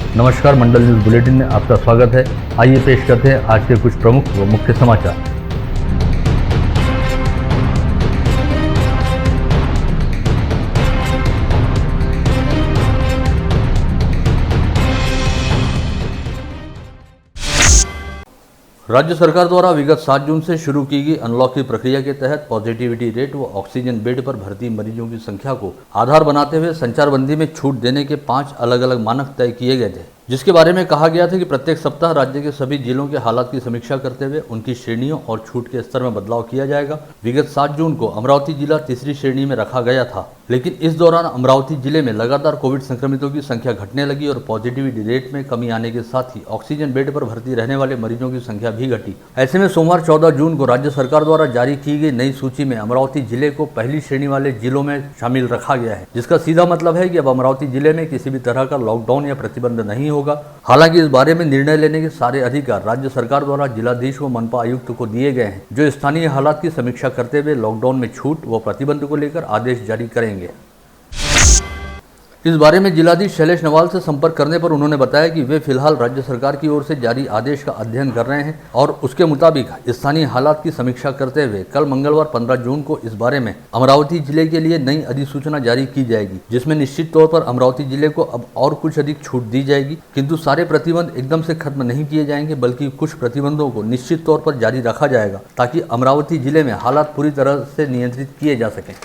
नमस्कार, मंडल news bulletin में आपका स्वागत है। आइए पेश करते हैं आज के कुछ प्रमुख व मुख्य समाचार। राज्य सरकार द्वारा विगत 7 जून से शुरू की गई अनलॉक की प्रक्रिया के तहत पॉजिटिविटी रेट व ऑक्सीजन बेड पर भर्ती मरीजों की संख्या को आधार बनाते हुए संचारबंदी में छूट देने के 5 अलग अलग मानक तय किए गए थे, जिसके बारे में कहा गया था कि प्रत्येक सप्ताह राज्य के सभी जिलों के हालात की समीक्षा करते हुए उनकी श्रेणियों और छूट के स्तर में बदलाव किया जाएगा। विगत 7 जून को अमरावती जिला तीसरी श्रेणी में रखा गया था, लेकिन इस दौरान अमरावती जिले में लगातार कोविड संक्रमितों की संख्या घटने लगी और पॉजिटिविटी रेट में कमी आने के साथ ही ऑक्सीजन बेड पर भर्ती रहने वाले मरीजों की संख्या भी घटी। ऐसे में सोमवार 14 जून को राज्य सरकार द्वारा जारी की गई नई सूची में अमरावती जिले को पहली श्रेणी वाले जिलों में शामिल रखा गया है, जिसका सीधा मतलब है कि अब अमरावती जिले में किसी भी तरह का लॉकडाउन या प्रतिबंध नहीं होगा। हालांकि इस बारे में निर्णय लेने के सारे अधिकार राज्य सरकार द्वारा जिलाधीश व मनपा आयुक्त को दिए गए हैं, जो स्थानीय हालात की समीक्षा करते हुए लॉकडाउन में छूट व प्रतिबंध को लेकर आदेश जारी करेंगे। इस बारे में जिलाधीश शैलेश नवाल से संपर्क करने पर उन्होंने बताया कि वे फिलहाल राज्य सरकार की ओर से जारी आदेश का अध्ययन कर रहे हैं और उसके मुताबिक स्थानीय हालात की समीक्षा करते हुए कल मंगलवार 15 जून को इस बारे में अमरावती जिले के लिए नई अधिसूचना जारी की जाएगी, जिसमें निश्चित तौर पर अमरावती जिले को अब और कुछ अधिक छूट दी जाएगी। किंतु सारे प्रतिबंध एकदम से खत्म नहीं किए जाएंगे, बल्कि कुछ प्रतिबंधों को निश्चित तौर पर जारी रखा जाएगा ताकि अमरावती जिले में हालात पूरी तरह से नियंत्रित किए जा सकें।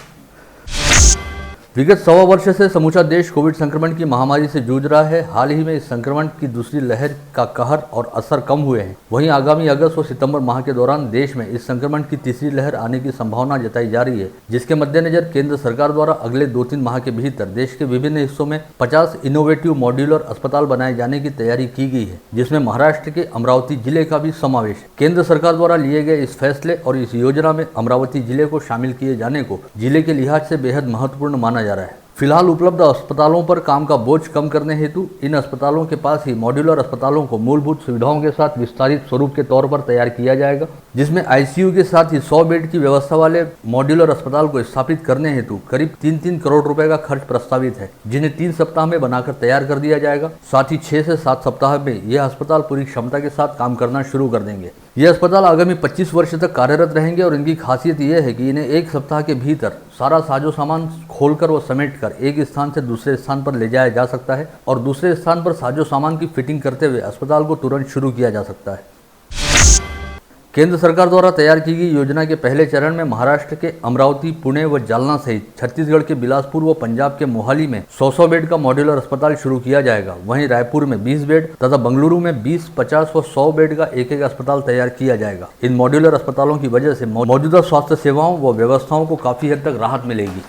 विगत 1.25 वर्ष से समूचा देश कोविड संक्रमण की महामारी से जूझ रहा है। हाल ही में इस संक्रमण की दूसरी लहर का कहर और असर कम हुए हैं। वहीं आगामी अगस्त और सितंबर माह के दौरान देश में इस संक्रमण की तीसरी लहर आने की संभावना जताई जा रही है, जिसके मद्देनजर केंद्र सरकार द्वारा अगले 2-3 माह के भीतर देश के विभिन्न हिस्सों में 50 इनोवेटिव मॉड्यूलर अस्पताल बनाए जाने की तैयारी की गई है, जिसमें महाराष्ट्र के अमरावती जिले का भी समावेश है। केंद्र सरकार द्वारा लिए गए इस फैसले और इस योजना में अमरावती जिले को शामिल किए जाने को जिले के लिहाज से बेहद महत्वपूर्ण माना जा रहा है। फिलहाल उपलब्ध अस्पतालों पर काम का बोझ कम करने हेतु इन अस्पतालों के पास ही मॉड्यूलर अस्पतालों को मूलभूत सुविधाओं के साथ विस्तारित स्वरूप के तौर पर तैयार किया जाएगा, जिसमें आईसीयू के साथ ही 100 बेड की व्यवस्था वाले मॉड्यूलर अस्पताल को स्थापित करने हेतु करीब 3-3 करोड़ रुपए का खर्च प्रस्तावित है, जिन्हें 3 सप्ताह में बनाकर तैयार कर दिया जाएगा। साथ ही 6 से 7 सप्ताह में यह अस्पताल पूरी क्षमता के साथ काम करना शुरू कर देंगे। यह अस्पताल आगामी 25 वर्ष तक कार्यरत रहेंगे और इनकी खासियत यह है कि इन्हें 1 सप्ताह के भीतर सारा साजो सामान खोलकर व समेटकर एक स्थान से दूसरे स्थान पर ले जाया जा सकता है और दूसरे स्थान पर साजो सामान की फिटिंग करते हुए अस्पताल को तुरंत शुरू किया जा सकता है। केंद्र सरकार द्वारा तैयार की गई योजना के पहले चरण में महाराष्ट्र के अमरावती, पुणे व जालना सहित छत्तीसगढ़ के बिलासपुर व पंजाब के मोहाली में 100 बेड का मॉड्यूलर अस्पताल शुरू किया जाएगा। वहीं रायपुर में 20 बेड तथा बेंगलुरु में 20, 50 व 100 बेड का एक अस्पताल तैयार किया जाएगा। इन मॉड्यूलर अस्पतालों की वजह से मौजूदा स्वास्थ्य सेवाओं व व्यवस्थाओं को काफी हद तक राहत मिलेगी।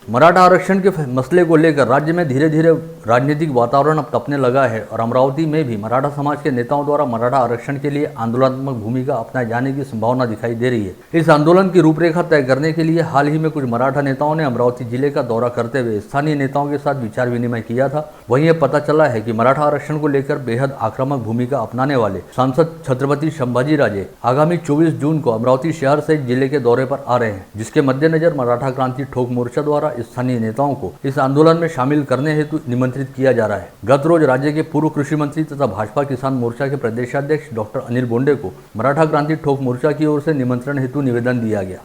मराठा आरक्षण के मसले को लेकर राज्य में धीरे धीरे राजनीतिक वातावरण अब तपने लगा है और अमरावती में भी मराठा समाज के नेताओं द्वारा मराठा आरक्षण के लिए आंदोलनात्मक भूमिका अपनाए जाने की संभावना दिखाई दे रही है। इस आंदोलन की रूपरेखा तय करने के लिए हाल ही में कुछ मराठा नेताओं ने अमरावती जिले का दौरा करते हुए स्थानीय नेताओं के साथ विचार विनिमय किया था। वहीं यह पता चला है कि मराठा आरक्षण को लेकर बेहद आक्रामक भूमिका अपनाने वाले सांसद छत्रपति संभाजी राजे आगामी 24 जून को अमरावती शहर से जिले के दौरे पर आ रहे हैं, जिसके मद्देनजर मराठा क्रांति ठोक मोर्चा द्वारा स्थानीय नेताओं को इस आंदोलन में शामिल करने हेतु निमंत्रित किया जा रहा है। गत रोज राज्य के पूर्व कृषि मंत्री तथा भाजपा किसान मोर्चा के प्रदेशाध्यक्ष डॉक्टर अनिल बोंडे को मराठा क्रांति ठोक मोर्चा की ओर से निमंत्रण हेतु निवेदन दिया गया।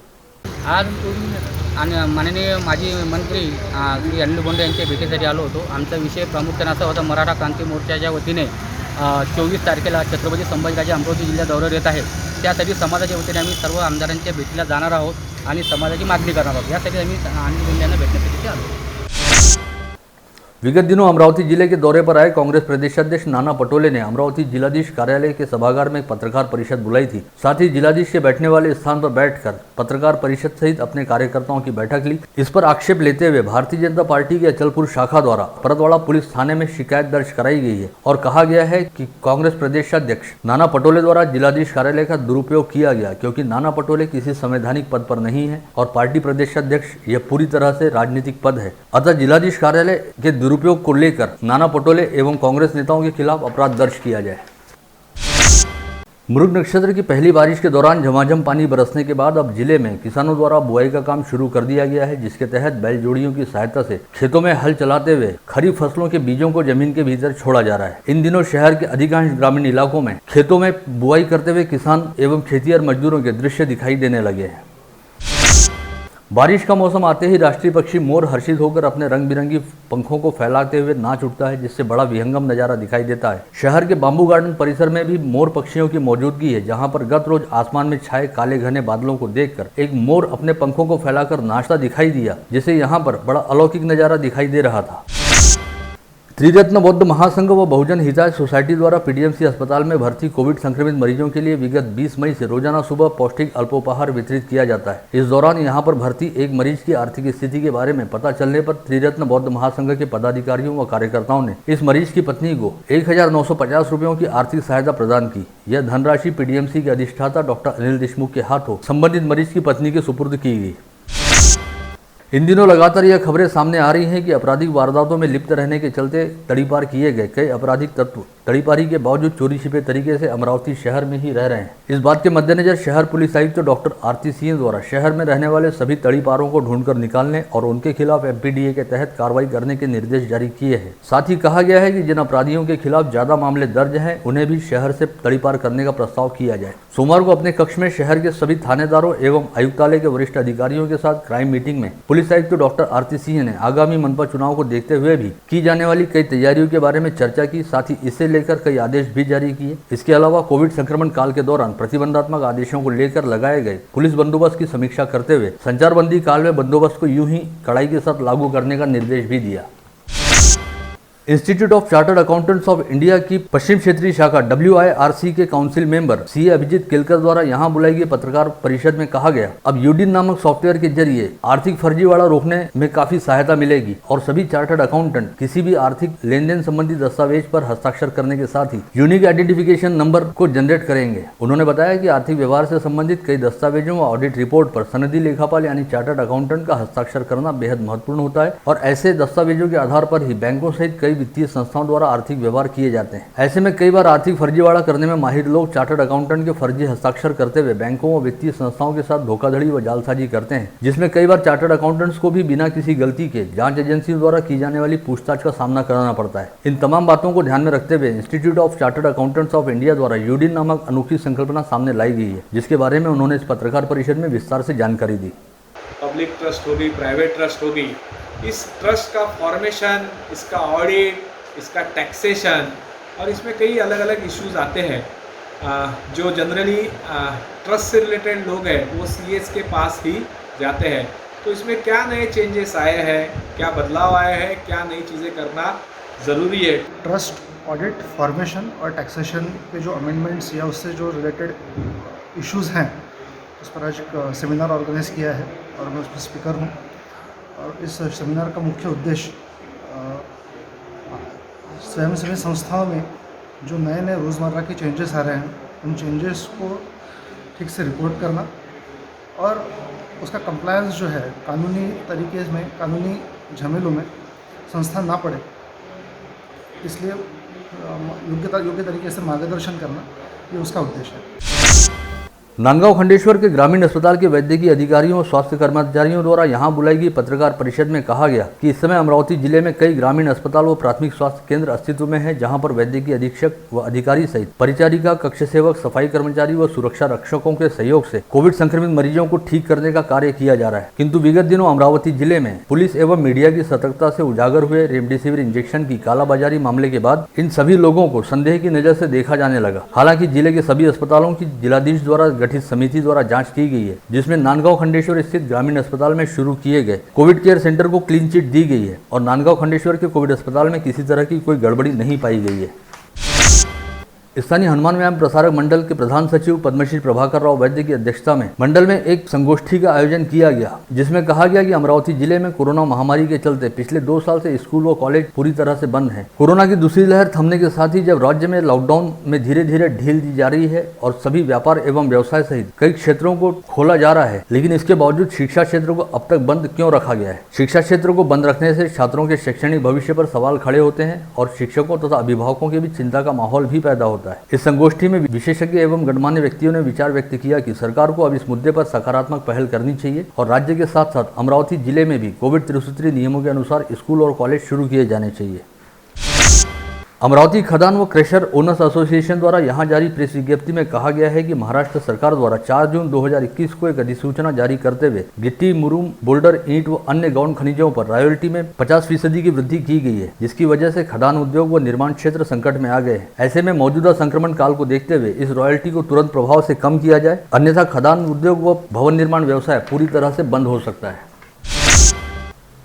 आज माननीय माजी मंत्री श्री अनिल बोंडे यांच्या भेटीसाठी आलो होतो। आमचा विषय प्रामुख्याने असा होता, मराठा क्रांती मोर्चाच्या वतीने 24 तारखेला छत्रपती संभाजीराजे अमरावती जिल्ह्यात दौऱ्यावर येत आहे। त्यासाठी समाजाच्या वतीने आम्ही सर्व आमदारांच्या भेटीला जाणार आहोत आणि समाजाची मागणी करणार आहोत। यासाठी आम्ही अनिल बोंडे यांना भेटण्यासाठी आलो। विगत दिनों अमरावती जिले के दौरे पर आए कांग्रेस प्रदेशाध्यक्ष नाना पटोले ने अमरावती जिलाधीश कार्यालय के सभागार में पत्रकार परिषद बुलाई थी। साथ ही जिलाधीश के बैठने वाले स्थान पर बैठकर पत्रकार परिषद सहित अपने कार्यकर्ताओं की बैठक ली। इस पर आक्षेप लेते हुए भारतीय जनता पार्टी की अचलपुर शाखा द्वारा परतवाड़ा पुलिस थाने में शिकायत दर्ज कराई गई है और कहा गया है कि कांग्रेस प्रदेशाध्यक्ष नाना पटोले द्वारा जिलाधीश कार्यालय का दुरुपयोग किया गया, क्योंकि नाना पटोले किसी संवैधानिक पद पर नहीं है और पार्टी प्रदेशाध्यक्ष यह पूरी तरह से राजनीतिक पद है। अतः जिलाधीश कार्यालय के दुरुपयोग को लेकर नाना पटोले एवं कांग्रेस नेताओं के खिलाफ अपराध दर्ज किया जाए। मृग नक्षत्र की पहली बारिश के दौरान झमाझम पानी बरसने के बाद अब जिले में किसानों द्वारा बुआई का काम शुरू कर दिया गया है, जिसके तहत बैल जोड़ियों की सहायता से खेतों में हल चलाते हुए खरीफ फसलों के बीजों को जमीन के भीतर छोड़ा जा रहा है। इन दिनों शहर के अधिकांश ग्रामीण इलाकों में खेतों में बुआई करते हुए किसान एवं खेतिहर मजदूरों के दृश्य दिखाई देने लगे हैं। बारिश का मौसम आते ही राष्ट्रीय पक्षी मोर हर्षित होकर अपने रंग बिरंगी पंखों को फैलाते हुए नाच उठता है, जिससे बड़ा विहंगम नजारा दिखाई देता है। शहर के बाम्बू गार्डन परिसर में भी मोर पक्षियों की मौजूदगी है, जहां पर गत रोज आसमान में छाए काले घने बादलों को देखकर एक मोर अपने पंखों को फैलाकर नाचता दिखाई दिया, जिससे यहां पर बड़ा अलौकिक नजारा दिखाई दे रहा था। त्रिरत्न बौद्ध महासंघ व बहुजन हिताय सोसाइटी द्वारा पीडीएमसी अस्पताल में भर्ती कोविड संक्रमित मरीजों के लिए विगत 20 मई से रोजाना सुबह पौष्टिक अल्पोपहार वितरित किया जाता है। इस दौरान यहां पर भर्ती एक मरीज की आर्थिक स्थिति के बारे में पता चलने पर त्रिरत्न बौद्ध महासंघ के पदाधिकारियों व कार्यकर्ताओं ने इस मरीज की पत्नी को 1950 रुपयों की आर्थिक सहायता प्रदान की। यह धनराशि पीडीएमसी के अधिष्ठाता डॉक्टर अनिल देशमुख के हाथों संबंधित मरीज की पत्नी के सुपुर्द की गई। इन दिनों लगातार यह खबरें सामने आ रही हैं कि आपराधिक वारदातों में लिप्त रहने के चलते तड़ीपार किए गए कई आपराधिक तत्व तड़ीपारी के बावजूद चोरी छिपे तरीके से अमरावती शहर में ही रह रहे हैं। इस बात के मद्देनजर शहर पुलिस आयुक्त डॉक्टर आरती सिंह द्वारा शहर में रहने वाले सभी तड़ीपारों को ढूंढकर निकालने और उनके खिलाफ एमपीडीए के तहत कार्रवाई करने के निर्देश जारी किए हैं। साथ ही कहा गया है कि जिन अपराधियों के खिलाफ ज्यादा मामले दर्ज हैं, उन्हें भी शहर से तड़ीपार करने का प्रस्ताव किया जाए। सोमवार को अपने कक्ष में शहर के सभी थानेदारों एवं आयुक्तालय के वरिष्ठ अधिकारियों के साथ क्राइम मीटिंग में पुलिस आयुक्त डॉक्टर आरती सिंह ने आगामी मनपा चुनाव को देखते हुए भी की जाने वाली कई तैयारियों के बारे में चर्चा की, साथ ही इसे लेकर कई आदेश भी जारी किए। इसके अलावा कोविड संक्रमण काल के दौरान प्रतिबंधात्मक आदेशों को लेकर लगाए गए पुलिस बंदोबस्त की समीक्षा करते हुए संचारबंदी काल में बंदोबस्त को यूं ही कड़ाई के साथ लागू करने का निर्देश भी दिया। Institute of Chartered Accountants of India की पश्चिम क्षेत्रीय शाखा WIRC के council member CA Abhijit Kelkar द्वारा यहां बुलाई गई पत्रकार परिषद में कहा गया, अब यूडिन नामक सॉफ्टवेयर के जरिए आर्थिक फर्जीवाड़ा रोकने में काफी सहायता मिलेगी और सभी चार्टर्ड अकाउंटेंट किसी भी आर्थिक लेन देन संबंधी दस्तावेज पर हस्ताक्षर करने के साथ ही यूनिक आइडेंटिफिकेशन नंबर को जनरेट करेंगे। उन्होंने बताया कि आर्थिक व्यवहार से संबंधित कई दस्तावेजों व ऑडिट रिपोर्ट पर सनदी लेखापाल यानी चार्टर्ड अकाउंटेंट का हस्ताक्षर करना बेहद महत्वपूर्ण होता है और ऐसे दस्तावेजों के आधार पर ही बैंकों सहित कई वित्तीय संस्थाओं द्वारा आर्थिक व्यवहार किए जाते हैं। ऐसे में कई बार आर्थिक फर्जीवाड़ा करने में माहिर लोग चार्टर्ड अकाउंटेंट के फर्जी हस्ताक्षर करते हुए बैंकों व वित्तीय संस्थाओं के साथ धोखाधड़ी व जालसाजी करते हैं, जिसमें कई बार चार्टर्ड अकाउंटेंट्स को भी बिना किसी गलती के जांच एजेंसियों द्वारा की जाने वाली पूछताछ का सामना करना पड़ता है। इन तमाम बातों को ध्यान में रखते हुए institute of Chartered Accountants of India द्वारा यूडिन नामक अनोखी संकल्पना सामने लाई गई है, जिसके बारे में उन्होंने इस पत्रकार परिषद में विस्तार से जानकारी दी। पब्लिक ट्रस्ट होगी, प्राइवेट ट्रस्ट होगी, इस ट्रस्ट का फॉर्मेशन, इसका ऑडिट, इसका टैक्सेशन और इसमें कई अलग अलग इश्यूज आते हैं। जो जनरली ट्रस्ट से रिलेटेड लोग हैं वो CAs के पास ही जाते हैं। तो इसमें क्या नए चेंजेस आए हैं, क्या बदलाव आए हैं, क्या नई चीज़ें करना ज़रूरी है। ट्रस्ट ऑडिट, फॉर्मेशन और टैक्सेशन पे जो अमेंडमेंट्स या उससे जो रिलेटेड इश्यूज़ हैं उस पर आज एक सेमिनार ऑर्गेनाइज किया है और मैं उसमें स्पीकर हूँ। और इस सेमिनार का मुख्य उद्देश्य स्वयंसेवी संस्थाओं में जो नए नए रोज़मर्रा के चेंजेस आ रहे हैं उन चेंजेस को ठीक से रिपोर्ट करना और उसका कंप्लायंस जो है कानूनी तरीके में, कानूनी झमेलों में संस्था ना पड़े, इसलिए योग्य तरीके से मार्गदर्शन करना ये उसका उद्देश्य है। नांदगांव खंडेश्वर के ग्रामीण अस्पताल के वैद्यकीय अधिकारियों और स्वास्थ्य कर्मचारियों द्वारा यहां बुलाई गई पत्रकार परिषद में कहा गया कि इस समय अमरावती जिले में कई ग्रामीण अस्पताल व प्राथमिक स्वास्थ्य केंद्र अस्तित्व में हैं, जहां पर वैद्यकीय अधीक्षक व अधिकारी सहित परिचारिका, कक्ष सेवक, सफाई कर्मचारी व सुरक्षा रक्षकों के सहयोग से कोविड संक्रमित मरीजों को ठीक करने का कार्य किया जा रहा है। किंतु विगत दिनों अमरावती जिले में पुलिस एवं मीडिया की सतर्कता से उजागर हुए रेमडेसिविर इंजेक्शन की कालाबाजारी मामले के बाद इन सभी लोगों को संदेह की नजर से देखा जाने लगा। हालांकि जिले के सभी अस्पतालों की जिलाधीश द्वारा गठित समिति द्वारा जांच की गई है, जिसमें नांदगांव खंडेश्वर स्थित ग्रामीण अस्पताल में शुरू किए गए कोविड केयर सेंटर को क्लीन चिट दी गई है और नांदगांव खंडेश्वर के कोविड अस्पताल में किसी तरह की कोई गड़बड़ी नहीं पाई गई है। स्थानीय हनुमान व्यायाम प्रसारक मंडल के प्रधान सचिव पद्मश्री प्रभाकर राव वैद्य की अध्यक्षता में मंडल में एक संगोष्ठी का आयोजन किया गया, जिसमें कहा गया कि अमरावती जिले में कोरोना महामारी के चलते पिछले 2 साल से स्कूल व कॉलेज पूरी तरह से बंद हैं। कोरोना की दूसरी लहर थमने के साथ ही जब राज्य में लॉकडाउन में धीरे धीरे ढील दी जा रही है और सभी व्यापार एवं व्यवसाय सहित कई क्षेत्रों को खोला जा रहा है, लेकिन इसके बावजूद शिक्षा क्षेत्र को अब तक बंद क्यों रखा गया है। शिक्षा क्षेत्र को बंद रखने से छात्रों के शैक्षणिक भविष्य पर सवाल खड़े होते हैं और शिक्षकों तथा अभिभावकों के भी चिंता का माहौल भी पैदा होता है। होता है। इस संगोष्ठी में विशेषज्ञ एवं गणमान्य व्यक्तियों ने विचार व्यक्त किया कि सरकार को अब इस मुद्दे पर सकारात्मक पहल करनी चाहिए और राज्य के साथ साथ अमरावती जिले में भी कोविड 63 नियमों के अनुसार स्कूल और कॉलेज शुरू किए जाने चाहिए। अमरावती खदान व क्रेशर ओनर्स एसोसिएशन द्वारा यहां जारी प्रेस विज्ञप्ति में कहा गया है कि महाराष्ट्र सरकार द्वारा 4 जून 2021 को एक अधिसूचना जारी करते हुए गिट्टी, मुरूम, बोल्डर, ईंट व अन्य गौण खनिजों पर रॉयल्टी में 50% की वृद्धि की गई है, जिसकी वजह से खदान उद्योग व निर्माण क्षेत्र संकट में आ गए हैं। ऐसे में मौजूदा संक्रमण काल को देखते हुए इस रॉयल्टी को तुरंत प्रभाव से कम किया जाए, अन्यथा खदान उद्योग व भवन निर्माण व्यवसाय पूरी तरह से बंद हो सकता है।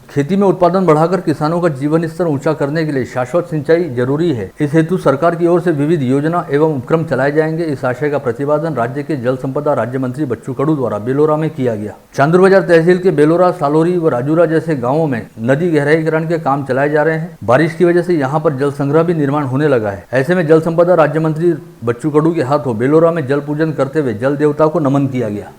खेती में उत्पादन बढ़ाकर किसानों का जीवन स्तर ऊंचा करने के लिए शाश्वत सिंचाई जरूरी है। इस हेतु सरकार की ओर से विविध योजना एवं उपक्रम चलाए जाएंगे। इस आशय का प्रतिपादन राज्य के जल संपदा राज्य मंत्री बच्चू कडू द्वारा बेलोरा में किया गया। चांदूर बाजार तहसील के बेलोरा, सालोरी व राजूरा जैसे गाँवों में नदी गहराईकरण के काम चलाए जा रहे हैं। बारिश की वजह से यहाँ पर जल संग्रह भी निर्माण होने लगा है। ऐसे में जल संपदा राज्य मंत्री बच्चू कडू के हाथों बेलोरा में जल पूजन करते हुए जल देवता को नमन किया गया।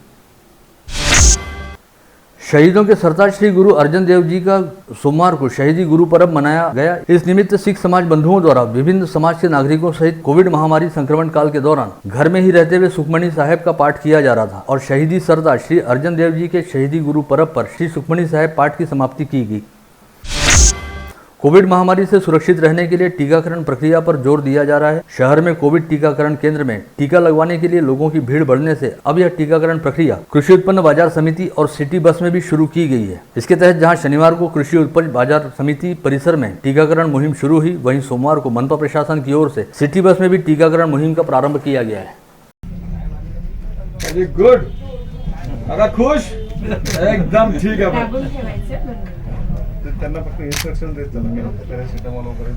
शहीदों के सरताज श्री गुरु अर्जन देव जी का सोमवार को शहीदी गुरु पर्व मनाया गया। इस निमित्त सिख समाज बंधुओं द्वारा विभिन्न समाज के नागरिकों सहित कोविड महामारी संक्रमण काल के दौरान घर में ही रहते हुए सुखमणी साहेब का पाठ किया जा रहा था और शहीदी सरताज श्री अर्जन देव जी के शहीदी गुरु पर्व पर श्री सुखमणी साहेब पाठ की समाप्ति की गई। कोविड महामारी से सुरक्षित रहने के लिए टीकाकरण प्रक्रिया पर जोर दिया जा रहा है। शहर में कोविड टीकाकरण केंद्र में टीका लगवाने के लिए लोगों की भीड़ बढ़ने से अब यह टीकाकरण प्रक्रिया कृषि उत्पन्न बाजार समिति और सिटी बस में भी शुरू की गई है। इसके तहत जहां शनिवार को कृषि उत्पन्न बाजार समिति परिसर में टीकाकरण मुहिम शुरू हुई, वहीं सोमवार को मनपा प्रशासन की ओर से सिटी बस में भी टीकाकरण मुहिम का प्रारंभ किया गया है। गुड, आता खुश एकदम ठीक है। त्यांना फक्त इंस्ट्रक्शन देतो ना पॅरासिटामॉल वगैरे।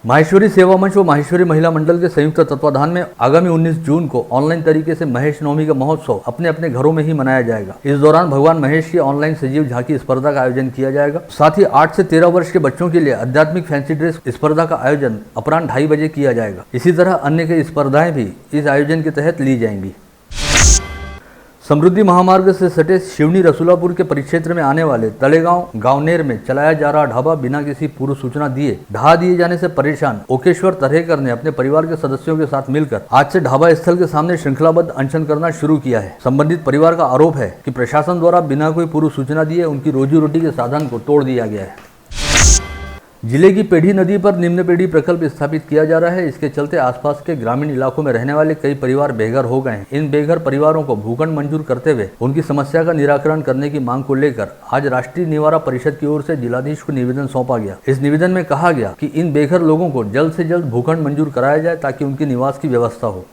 माहेश्वरी सेवा मंच व माहेश्वरी महिला मंडल के संयुक्त तत्वाधान में आगामी 19 जून को ऑनलाइन तरीके से महेश नवमी का महोत्सव अपने अपने घरों में ही मनाया जाएगा। इस दौरान भगवान महेश की ऑनलाइन सजीव झांकी स्पर्धा का आयोजन किया जाएगा। साथ ही 8 से 13 वर्ष के बच्चों के लिए आध्यात्मिक फैंसी ड्रेस स्पर्धा का आयोजन अपराह्न 2:30 बजे किया जाएगा। इसी तरह अन्य कई स्पर्धाएं भी इस आयोजन के तहत ली जाएंगी। समृद्धि महामार्ग से सटे शिवनी रसूलापुर के परिक्षेत्र में आने वाले तलेगांव गांवनेर में चलाया जा रहा ढाबा बिना किसी पूर्व सूचना दिए ढहा दिए जाने से परेशान ओकेश्वर तरहेकर ने अपने परिवार के सदस्यों के साथ मिलकर आज से ढाबा स्थल के सामने श्रृंखलाबद्ध अनशन करना शुरू किया है। संबंधित परिवार का आरोप है कि प्रशासन द्वारा बिना कोई पूर्व सूचना दिए उनकी रोजी रोटी के साधन को तोड़ दिया गया है। जिले की पेढ़ी नदी पर निम्न पेढ़ी प्रकल्प स्थापित किया जा रहा है। इसके चलते आसपास के ग्रामीण इलाकों में रहने वाले कई परिवार बेघर हो गए हैं। इन बेघर परिवारों को भूखंड मंजूर करते हुए उनकी समस्या का निराकरण करने की मांग को लेकर आज राष्ट्रीय निवारा परिषद की ओर से जिलाधीश को निवेदन सौंपा गया। इस निवेदन में कहा गया कि इन बेघर लोगों को जल्द से जल्द भूखंड मंजूर कराया जाए ताकि उनके निवास की व्यवस्था हो।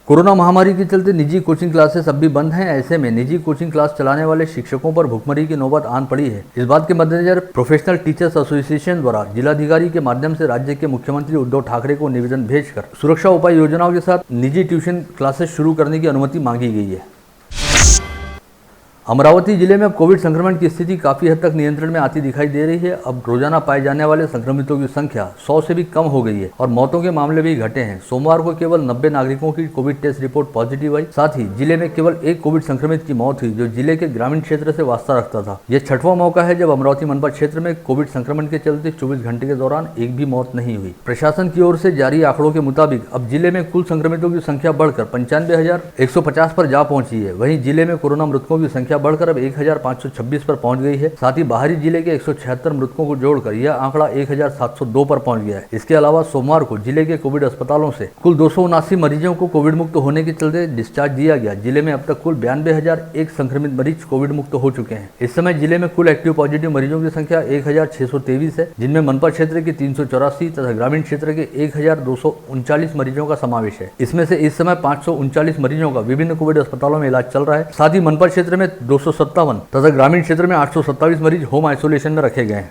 कोरोना महामारी के चलते निजी कोचिंग क्लासेस अब भी बंद हैं। ऐसे में निजी कोचिंग क्लास चलाने वाले शिक्षकों पर भुखमरी की नौबत आन पड़ी है। इस बात के मद्देनजर प्रोफेशनल टीचर्स एसोसिएशन द्वारा जिलाधिकारी के माध्यम से राज्य के मुख्यमंत्री उद्धव ठाकरे को निवेदन भेजकर सुरक्षा उपाय योजनाओं के साथ निजी ट्यूशन क्लासेस शुरू करने की अनुमति मांगी गई है। अमरावती जिले में अब कोविड संक्रमण की स्थिति काफी हद तक नियंत्रण में आती दिखाई दे रही है। अब रोजाना पाए जाने वाले संक्रमितों की संख्या 100 से भी कम हो गई है और मौतों के मामले भी घटे हैं। सोमवार को केवल 90 नागरिकों की कोविड टेस्ट रिपोर्ट पॉजिटिव आई। साथ ही जिले में केवल एक कोविड संक्रमित की मौत हुई जो जिले के ग्रामीण क्षेत्र से वास्ता रखता था। यह 6वां मौका है जब अमरावती मनपा क्षेत्र में कोविड संक्रमण के चलते 24 घंटे के दौरान एक भी मौत नहीं हुई। प्रशासन की ओर से जारी आंकड़ों के मुताबिक अब जिले में कुल संक्रमितों की संख्या बढ़कर 95,150 पर जा पहुंची है। वहीं जिले में कोरोना मृतकों की संख्या बढ़कर अब 1,526 पर पहुंच गई है। साथ ही बाहरी जिले के 176 मृतकों को जोड़कर यह आंकड़ा 1,702 पर पहुंच गया है। इसके अलावा सोमवार को जिले के कोविड अस्पतालों से कुल 279 मरीजों को कोविड मुक्त होने के चलते डिस्चार्ज दिया गया। जिले में अब तक कुल 92,001 संक्रमित मरीज कोविड मुक्त हो चुके हैं। इस समय जिले में कुल एक्टिव पॉजिटिव मरीजों की संख्या 1,623 है, जिनमें मनपा क्षेत्र के 384 तथा ग्रामीण क्षेत्र के 1,239 मरीजों का समावेश है। इसमें से इस समय 539 मरीजों का विभिन्न कोविड अस्पतालों में इलाज चल रहा है। साथ ही मनपा क्षेत्र में 257 तथा ग्रामीण क्षेत्र में 827 मरीज होम आइसोलेशन में रखे गए हैं।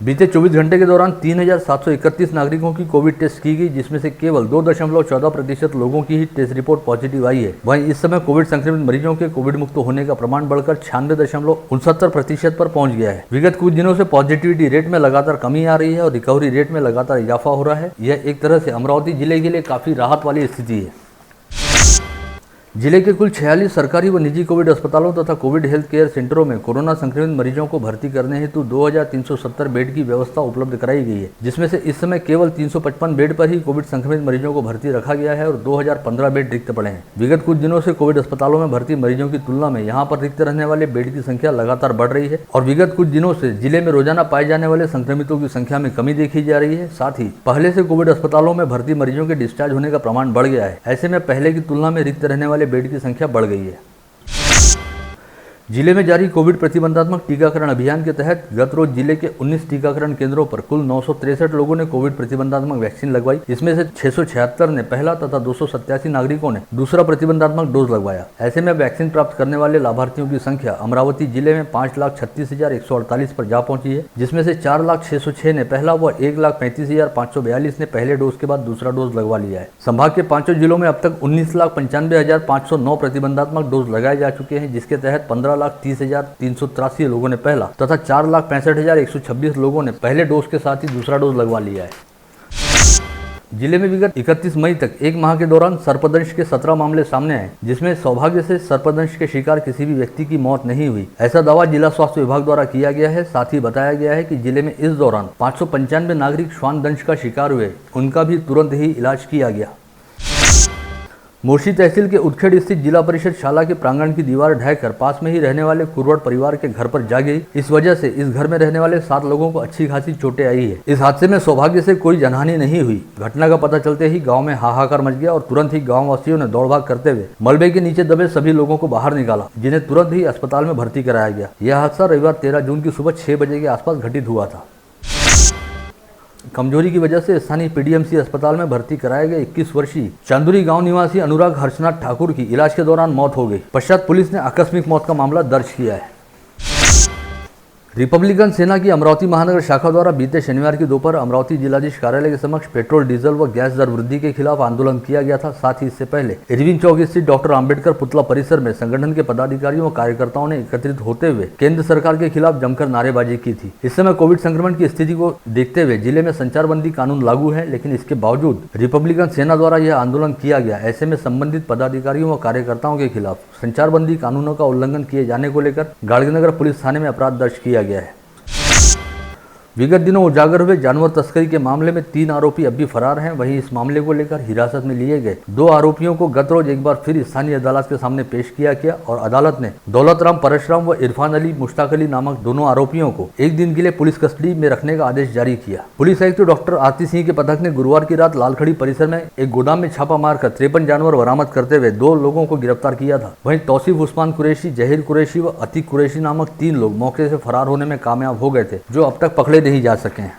बीते 24 घंटे के दौरान 3,731 नागरिकों की कोविड टेस्ट की गई, जिसमें से केवल 2.14% लोगों की ही टेस्ट रिपोर्ट पॉजिटिव आई है। वहीं इस समय कोविड संक्रमित मरीजों के कोविड मुक्त होने का प्रमाण बढ़कर 96.69% पर पहुंच गया है। विगत कुछ दिनों से पॉजिटिविटी रेट में लगातार कमी आ रही है और रिकवरी रेट में लगातार इजाफा हो रहा है। यह एक तरह से अमरावती जिले के लिए काफी राहत वाली स्थिति है। जिले के कुल 46 सरकारी व निजी कोविड अस्पतालों तथा कोविड हेल्थ केयर सेंटरों में कोरोना संक्रमित मरीजों को भर्ती करने हेतु 2370 बेड की व्यवस्था उपलब्ध कराई गई है, जिसमें से इस समय केवल 355 बेड पर ही कोविड संक्रमित मरीजों को भर्ती रखा गया है और 2015 बेड रिक्त पड़े हैं। विगत कुछ दिनों से कोविड अस्पतालों में भर्ती मरीजों की तुलना में यहाँ पर रिक्त रहने वाले बेड की संख्या लगातार बढ़ रही है और विगत कुछ दिनों से जिले में रोजाना पाए जाने वाले संक्रमितों की संख्या में कमी देखी जा रही है। साथ ही पहले से कोविड अस्पतालों में भर्ती मरीजों के डिस्चार्ज होने का प्रमाण बढ़ गया है। ऐसे में पहले की तुलना में रिक्त रहने वाले बेड की संख्या बढ़ गई है। जिले में जारी कोविड प्रतिबंधात्मक टीकाकरण अभियान के तहत गत रोज जिले के 19 टीकाकरण केंद्रों पर कुल 963 लोगों ने कोविड प्रतिबंधात्मक वैक्सीन लगवाई। इसमें से 676 ने पहला तथा 287 नागरिकों ने दूसरा प्रतिबंधात्मक डोज लगवाया। ऐसे में वैक्सीन प्राप्त करने वाले लाभार्थियों की संख्या अमरावती जिले में 5,36,148 पर जा पहुंची है, जिसमें से 4,606 ने पहला व 1,35,542 ने पहले डोज के बाद दूसरा डोज लगवा लिया है। संभाग के 5 जिलों में अब तक 19,95,509 प्रतिबंधात्मक डोज लगाए जा चुके हैं, जिसके तहत 15,30,383 लोगों ने पहला तथा 4,65,126 लोगों ने पहले डोज के साथ ही दूसरा डोज लगवा लिया है। जिले में विगत 31 मई तक एक माह के दौरान सर्पदंश के 17 मामले सामने आए, जिसमें सौभाग्य से सर्पदंश के शिकार किसी भी व्यक्ति की मौत नहीं हुई। ऐसा दावा जिला स्वास्थ्य विभाग द्वारा किया गया है। साथ ही बताया गया है कि जिले में इस दौरान 595 नागरिक श्वान दंश का शिकार हुए, उनका भी तुरंत ही इलाज किया गया। मोर्शी तहसील के उदखेड़ स्थित जिला परिषद शाला के प्रांगण की दीवार ढहकर पास में ही रहने वाले कुरवड़ परिवार के घर पर जा गई। इस वजह से इस घर में रहने वाले 7 लोगों को अच्छी खासी चोटें आई है। इस हादसे में सौभाग्य से कोई जनहानि नहीं हुई। घटना का पता चलते ही गांव में हाहाकार मच गया और तुरंत ही गाँव वासियों ने दौड़ भाग करते हुए मलबे के नीचे दबे सभी लोगों को बाहर निकाला, जिन्हें तुरंत ही अस्पताल में भर्ती कराया गया। यह हादसा रविवार 13 जून की सुबह 6 बजे के आसपास घटित हुआ था। कमजोरी की वजह से स्थानीय पीडीएमसी अस्पताल में भर्ती कराए गए 21 वर्षीय चांदुरी गांव निवासी अनुराग हर्षनाथ ठाकुर की इलाज के दौरान मौत हो गई। पश्चात पुलिस ने आकस्मिक मौत का मामला दर्ज किया है। रिपब्लिकन सेना की अमरावती महानगर शाखा द्वारा बीते शनिवार की दोपहर अमरावती जिलाधीश कार्यालय के समक्ष पेट्रोल, डीजल व गैस दर वृद्धि के खिलाफ आंदोलन किया गया था। साथ ही इससे पहले इरविन चौक स्थित डॉक्टर अंबेडकर पुतला परिसर में संगठन के पदाधिकारियों व कार्यकर्ताओं ने एकत्रित होते हुए केंद्र सरकार के खिलाफ जमकर नारेबाजी की थी। इस समय कोविड संक्रमण की स्थिति को देखते हुए जिले में संचारबंदी कानून लागू है, लेकिन इसके बावजूद रिपब्लिकन सेना द्वारा यह आंदोलन किया गया। ऐसे में संबंधित पदाधिकारियों व कार्यकर्ताओं के खिलाफ संचारबंदी कानूनों का उल्लंघन किए जाने को लेकर गाड़गीनगर पुलिस थाने में अपराध दर्ज किया गया है। विगत दिनों उजागर हुए जानवर तस्करी के मामले में 3 आरोपी अब भी फरार हैं। वहीं इस मामले को लेकर हिरासत में लिए गए 2 आरोपियों को गत रोज एक बार फिर स्थानीय अदालत के सामने पेश किया गया और अदालत ने दौलतराम परशुराम व इरफान अली मुश्ताक अली नामक दोनों आरोपियों को 1 दिन के लिए पुलिस कस्टडी में रखने का आदेश जारी किया। पुलिस आयुक्त डॉक्टर आरती सिंह के पथक ने गुरुवार की रात लालखड़ी परिसर में एक गोदाम में छापा मारकर 53 जानवर बरामद करते हुए 2 लोगों को गिरफ्तार किया था। वहीं तौसीफ उस्मान कुरैशी, जहीर कुरैशी व अतीक कुरैशी नामक 3 लोग मौके से फरार होने में कामयाब हो गए थे, जो अब तक पकड़े नहीं जा सके हैं।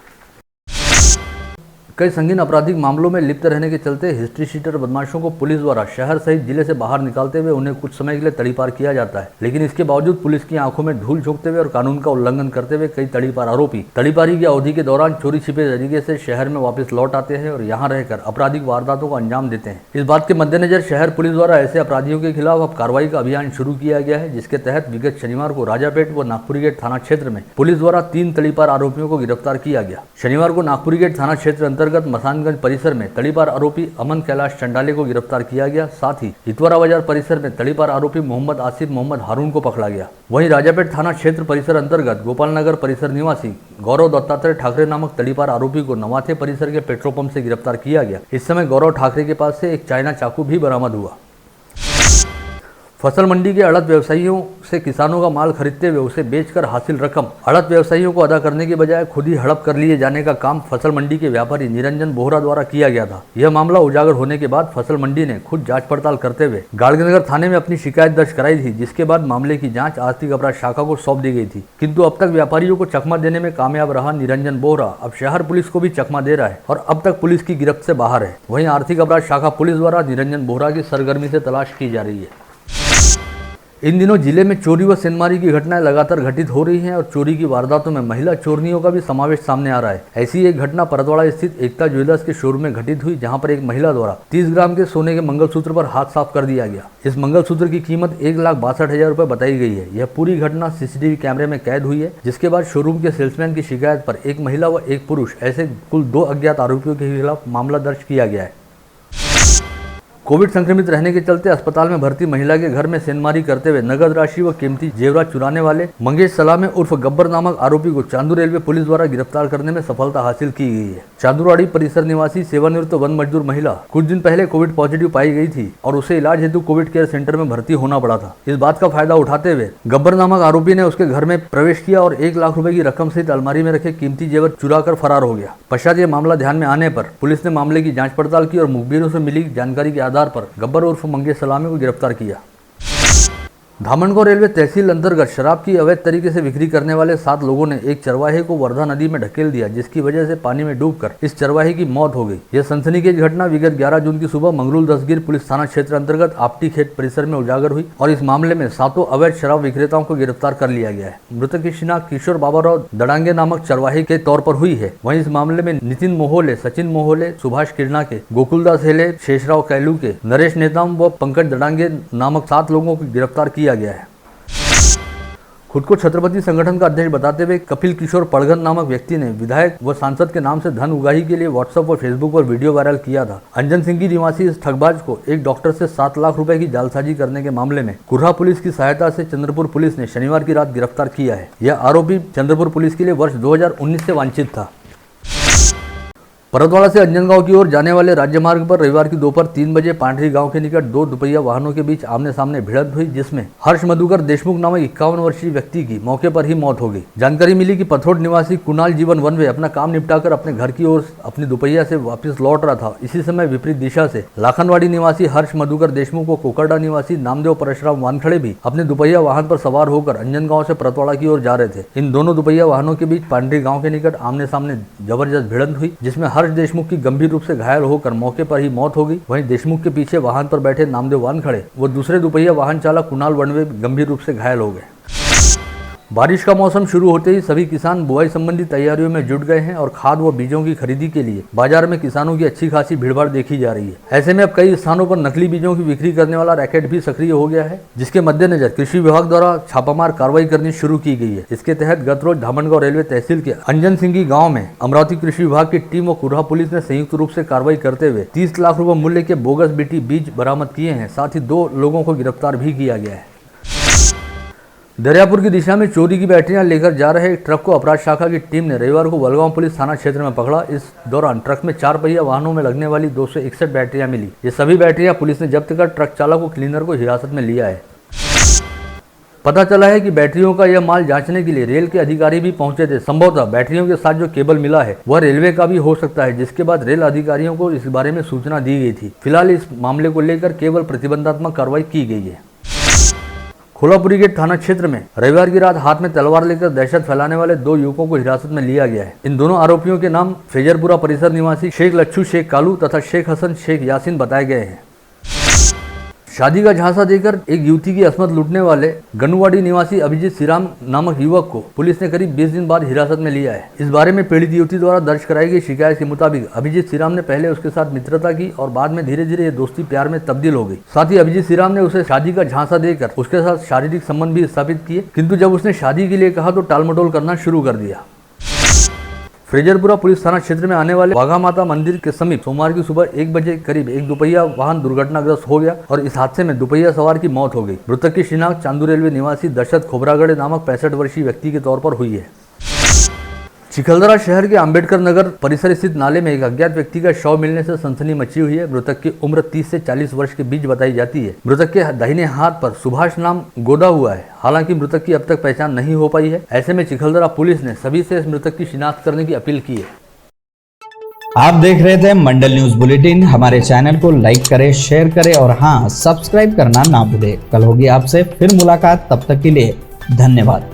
कई संगीन आपराधिक मामलों में लिप्त रहने के चलते हिस्ट्री शीटर बदमाशों को पुलिस द्वारा शहर सहित जिले से बाहर निकालते हुए उन्हें कुछ समय के लिए तड़ीपार किया जाता है, लेकिन इसके बावजूद पुलिस की आंखों में धूल झोंकते हुए और कानून का उल्लंघन करते हुए कई तड़ीपार आरोपी तड़ीपारी की अवधि के दौरान चोरी छिपे तरीके से शहर में वापस लौट आते हैं और यहाँ रहकर आपराधिक वारदातों को अंजाम देते हैं। इस बात के मद्देनजर शहर पुलिस द्वारा ऐसे अपराधियों के खिलाफ अब कार्रवाई का अभियान शुरू किया गया है, जिसके तहत विगत शनिवार को राजापेट व नागपुरी गेट थाना क्षेत्र में पुलिस द्वारा 3 तड़ीपार आरोपियों को गिरफ्तार किया गया। शनिवार को नागपुरी गेट थाना क्षेत्र अंतर्गत मसानगंज परिसर में तड़ीपार आरोपी अमन कैलाश चंडाले को गिरफ्तार किया गया। साथ ही हितवारा बाजार परिसर में तड़ीपार आरोपी मोहम्मद आसिफ मोहम्मद हारून को पकड़ा गया। वहीं राजापेट थाना क्षेत्र परिसर अंतर्गत गोपाल नगर परिसर निवासी गौरव दत्तात्रेय ठाकरे नामक तड़ीपार आरोपी को नवाथे परिसर के पेट्रोल पंप से गिरफ्तार किया गया। इस समय गौरव ठाकरे के पास से एक चाइना चाकू भी बरामद हुआ। फसल मंडी के अड़त व्यवसायियों से किसानों का माल खरीदते हुए उसे बेचकर हासिल रकम अड़त व्यवसायियों को अदा करने के बजाय खुद ही हड़प कर लिए जाने का काम फसल मंडी के व्यापारी निरंजन बोहरा द्वारा किया गया था। यह मामला उजागर होने के बाद फसल मंडी ने खुद जांच पड़ताल करते हुए गाड़गीनगर थाने में अपनी शिकायत दर्ज कराई थी, जिसके बाद मामले की जाँच आर्थिक अपराध शाखा को सौंप दी गई थी। किंतु अब तक व्यापारियों को चकमा देने में कामयाब रहा निरंजन बोहरा अब शहर पुलिस को भी चकमा दे रहा है और अब तक पुलिस की गिरफ्त से बाहर है। वहीं आर्थिक अपराध शाखा पुलिस द्वारा निरंजन बोहरा की सरगर्मी से तलाश की जा रही है। इन दिनों जिले में चोरी व सेंधमारी की घटनाएं लगातार घटित हो रही हैं और चोरी की वारदातों में महिला चोरनियों का भी समावेश सामने आ रहा है। ऐसी एक घटना परतवाड़ा स्थित एकता ज्वेलर्स के शोरूम में घटित हुई, जहां पर एक महिला द्वारा 30 ग्राम के सोने के मंगलसूत्र पर हाथ साफ कर दिया गया। इस मंगलसूत्र की कीमत 1,62,000 रुपये बताई गई है। यह पूरी घटना CCTV कैमरे में कैद हुई है, जिसके बाद शोरूम के सेल्समैन की शिकायत पर एक महिला व एक पुरुष ऐसे कुल 2 अज्ञात आरोपियों के खिलाफ मामला दर्ज किया गया है। कोविड संक्रमित रहने के चलते अस्पताल में भर्ती महिला के घर में सेंधमारी करते हुए नगद राशि व कीमती जेवरात चुराने वाले मंगेश सलामे उर्फ गब्बर नामक आरोपी को चांदू रेलवे पुलिस द्वारा गिरफ्तार करने में सफलता हासिल की गई है। चांदूरवाड़ी परिसर निवासी सेवानिवृत्त वन मजदूर महिला कुछ दिन पहले कोविड पॉजिटिव पाई गई थी और उसे इलाज हेतु कोविड केयर सेंटर में भर्ती होना पड़ा था। इस बात का फायदा उठाते हुए गब्बर नामक आरोपी ने उसके घर में प्रवेश किया और 1 लाख रुपए की रकम सहित अलमारी में रखे कीमती जेवर चुरा कर फरार हो गया। पश्चात ये मामला ध्यान में आने पर पुलिस ने मामले की जांच पड़ताल की और मुखबिरों से मिली जानकारी के आधार पर गब्बर उर्फ मंगेश सलामे को गिरफ्तार किया। धामनगांव रेलवे तहसील अंतर्गत शराब की अवैध तरीके से बिक्री करने वाले 7 लोगों ने एक चरवाहे को वर्धा नदी में ढकेल दिया, जिसकी वजह से पानी में डूबकर इस चरवाहे की मौत हो गई। यह सनसनीखेज घटना विगत 11 जून की सुबह मंगरूल दसगिर पुलिस थाना क्षेत्र अंतर्गत आपटी खेत परिसर में उजागर हुई और इस मामले में 7 अवैध शराब विक्रेताओं को गिरफ्तार कर लिया गया है। मृतक की शिनाख्त किशोर बाबाराव दड़ांगे नामक चरवाहे के तौर पर हुई है। वहीं इस मामले में नितिन मोहोले, सचिन मोहोले, सुभाष किरणा के, गोकुलदास हेले, शेषराव कैलू के, नरेश नेताम व पंकज दड़ांगे नामक 7 लोगों को गिरफ्तार किया गया है। खुद को छत्रपति संगठन का अध्यक्ष बताते हुए कपिल किशोर पड़गन नामक व्यक्ति ने विधायक व सांसद के नाम से धन उगाही के लिए व्हाट्सएप व फेसबुक पर वीडियो वायरल किया था। अंजन सिंह की निवासी इस ठगबाज को एक डॉक्टर से 7 लाख रुपए की जालसाजी करने के मामले में कुर्हा पुलिस की सहायता से चंद्रपुर पुलिस ने शनिवार की रात गिरफ्तार किया है। यह आरोपी चंद्रपुर पुलिस के लिए वर्ष 2019 से वांछित था। परतवाड़ा से अंजनगांव की ओर जाने वाले राज्य मार्ग पर रविवार की दोपहर 3 बजे पांडरी गांव के निकट 2 दुपहिया वाहनों के बीच आमने सामने भिड़ंत हुई, जिसमें हर्ष मधुकर देशमुख नामक 51 वर्षीय व्यक्ति की मौके पर ही मौत हो गई। जानकारी मिली कि पथरोड निवासी कुणाल जीवन वनवे अपना काम निपटाकर अपने घर की ओर अपनी दुपहिया से वापस लौट रहा था। इसी समय विपरीत दिशा से लाखनवाड़ी निवासी हर्ष मधुकर देशमुख व कोकरडा निवासी नामदेव परशुराम वानखड़े भी अपने दुपहिया वाहन पर सवार होकर अंजनगांव से परतवाड़ा की ओर जा रहे थे। इन दोनों दुपहिया वाहनों के बीच पांडरी गांव के निकट आमने सामने जबरदस्त भिड़ंत हुई, जिसमें हर्ष देशमुख की गंभीर रूप से घायल होकर मौके पर ही मौत हो गई। वहीं देशमुख के पीछे वाहन पर बैठे नामदेव वानखड़े व दूसरे दुपहिया वाहन चालक कुणाल वनवे गंभीर रूप से घायल हो गए। बारिश का मौसम शुरू होते ही सभी किसान बुआई संबंधी तैयारियों में जुट गए हैं और खाद व बीजों की खरीदी के लिए बाजार में किसानों की अच्छी खासी भीड़भाड़ देखी जा रही है। ऐसे में अब कई स्थानों पर नकली बीजों की बिक्री करने वाला रैकेट भी सक्रिय हो गया है, जिसके मद्देनजर कृषि विभाग द्वारा छापामार कार्रवाई करनी शुरू की गई है। इसके तहत गत रोज धामनगांव रेलवे तहसील के अंजन सिंगी गाँव में अमरावती कृषि विभाग की टीम व कुर्हा पुलिस ने संयुक्त रूप से कार्रवाई करते हुए 30 लाख रुपए मूल्य के बोगस बीटी बीज बरामद किए हैं। साथ ही 2 लोगों को गिरफ्तार भी किया गया है। दरियापुर की दिशा में चोरी की बैटरियां लेकर जा रहे एक ट्रक को अपराध शाखा की टीम ने रविवार को वलगांव पुलिस थाना क्षेत्र में पकड़ा। इस दौरान ट्रक में 4 पहिया वाहनों में लगने वाली 261 बैटरियां मिली। ये सभी बैटरियां पुलिस ने जब्त कर ट्रक चालक व क्लीनर को हिरासत में लिया है। पता चला है कि बैटरियों का यह माल जांचने के लिए रेल के अधिकारी भी पहुंचे थे। संभवतः बैटरियों के साथ जो केबल मिला है वह रेलवे का भी हो सकता है, जिसके बाद रेल अधिकारियों को इस बारे में सूचना दी गई थी। फिलहाल इस मामले को लेकर केवल प्रतिबंधात्मक कार्रवाई की गई है। खोलापुरी गेट थाना क्षेत्र में रविवार की रात हाथ में तलवार लेकर दहशत फैलाने वाले 2 युवकों को हिरासत में लिया गया है। इन दोनों आरोपियों के नाम फेजरपुरा परिसर निवासी शेख लच्छू शेख कालू तथा शेख हसन शेख यासीन बताए गए हैं। शादी का झांसा देकर एक युवती की असमत लूटने वाले गनुवाड़ी निवासी अभिजीत श्रीराम नामक युवक को पुलिस ने करीब 20 दिन बाद हिरासत में लिया है। इस बारे में पीड़ित युवती द्वारा दर्ज कराई गई शिकायत के मुताबिक अभिजीत श्रीराम ने पहले उसके साथ मित्रता की और बाद में धीरे धीरे ये दोस्ती प्यार में तब्दील हो गई। साथ ही अभिजीत श्रीराम ने उसे शादी का झांसा देकर उसके साथ शारीरिक संबंध भी स्थापित किए, किंतु जब उसने शादी के लिए कहा तो टालमटोल करना शुरू कर दिया। फ्रेजरपुरा पुलिस थाना क्षेत्र में आने वाले वाघा माता मंदिर के समीप सोमवार की सुबह 1 बजे करीब एक दुपहिया वाहन दुर्घटनाग्रस्त हो गया और इस हादसे में दुपहिया सवार की मौत हो गई। मृतक की शिनाख्त चांदू रेलवे निवासी दशरथ खोबरागड़े नामक 65 वर्षीय व्यक्ति के तौर पर हुई है। चिखलदरा शहर के अंबेडकर नगर परिसर स्थित नाले में एक अज्ञात व्यक्ति का शव मिलने से सनसनी मची हुई है। मृतक की उम्र 30 से 40 वर्ष के बीच बताई जाती है। मृतक के दाहिने हाथ पर सुभाष नाम गोदा हुआ है। हालांकि मृतक की अब तक पहचान नहीं हो पाई है। ऐसे में चिखलदरा पुलिस ने सभी से इस मृतक की शिनाख्त करने की अपील की है। आप देख रहे थे मंडल न्यूज बुलेटिन। हमारे चैनल को लाइक करें, शेयर करें और हाँ, सब्सक्राइब करना ना भूलें। कल होगी आपसे फिर मुलाकात, तब तक के लिए धन्यवाद।